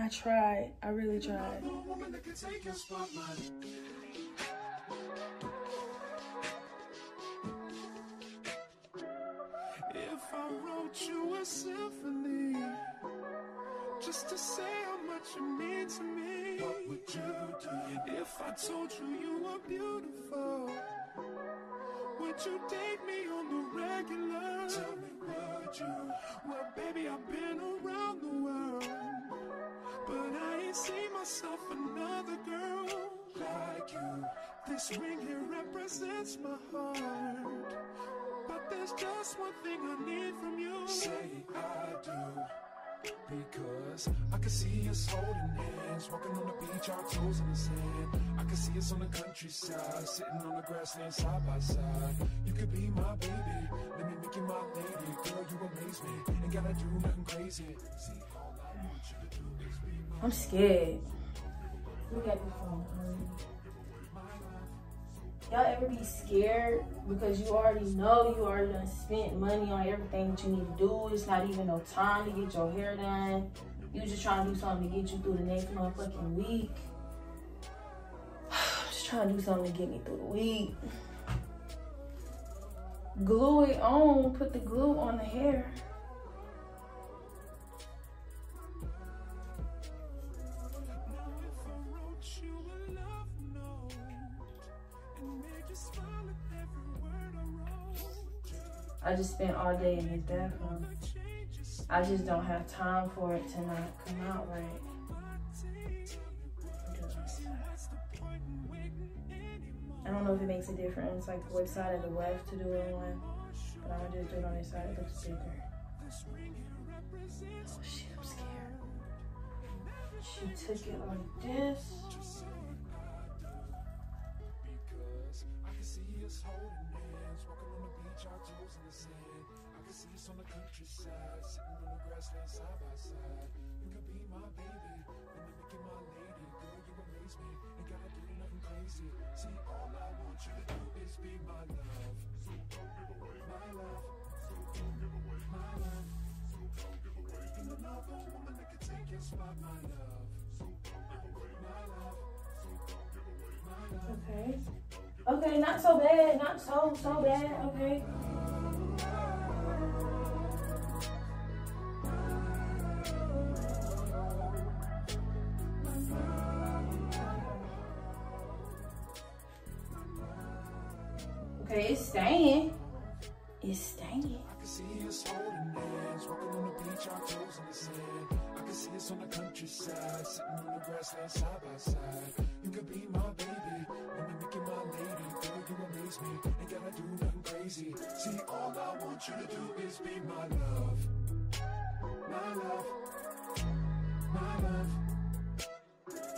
I tried. I really tried. If I wrote you a symphony just to say how much you mean to me, what would you do? If I told you you were beautiful, would you date me on the regular? Tell me, would you? Well, baby, I've been around the world, but I ain't seen myself another girl like you. This ring here represents my heart, but there's just one thing I need from you. Say I do. Because I can see us holding hands, walking on the beach, our toes in the sand. I can see us on the countryside, sitting on the grassland side by side. You could be my baby, let me make you my lady. Girl, you amaze me, ain't gotta do nothing crazy. See, all I want you to do is be my... I'm scared. Look at this phone. Y'all ever be scared because you already know you already done spent money on everything that you need to do? It's not even no time to get your hair done. You just trying to do something to get you through the next motherfucking week. Just trying to do something to get me through the week. Glue it on. Put the glue on the hair. I just spent all day in his bathroom. I just don't have time for it to not come out right. I don't know if it makes a difference, like which side of the left to do it on, but I'm gonna just do it on this side. It looks bigger. Oh shit, I'm scared. She took it like this. On the countryside, sitting on the grassland side by side. You could be my baby, let me make you my lady. Girl, you amaze me, ain't gotta do nothing crazy. See, all I want you to do is be my love. So don't give away my love. So don't give away my love. So don't give away. Ain't another woman that can take your spot, my love. So don't give away my love. So don't give away my love. Okay. Okay, not so bad, not so bad. Okay. Okay, it's staying. It's staying. I can see us holding hands, walking on the beach, our toes in the sand. I can see us on the countryside, sitting on the grassland side by side. You could be my baby, let me make you my lady. Girl, you amaze me, ain't gotta do nothing crazy. See, all I want you to do is be my love. My love. My love.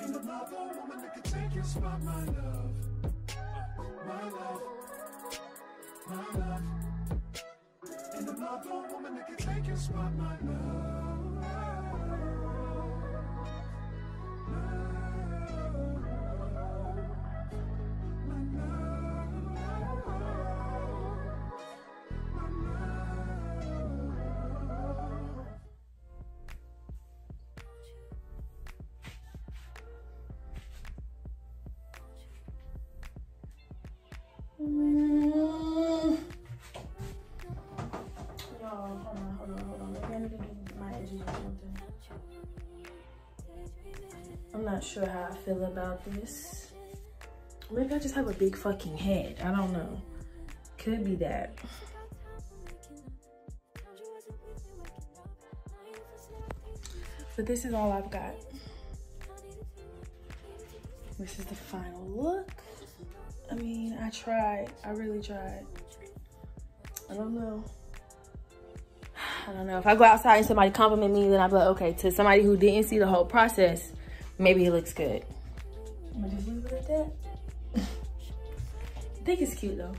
Ain't another woman that can take your spot, my love. My love. My love. Ain't another woman that can take your spot, my love. I'm not sure how I feel about this. Maybe I just have a big fucking head. I don't know. Could be that. But this is all I've got. This is the final look. I mean, I tried. I really tried. I don't know. I don't know. If I go outside and somebody compliment me, then I'll be like, okay. To somebody who didn't see the whole process, maybe it looks good. I'm gonna just leave it at that. I think it's cute though.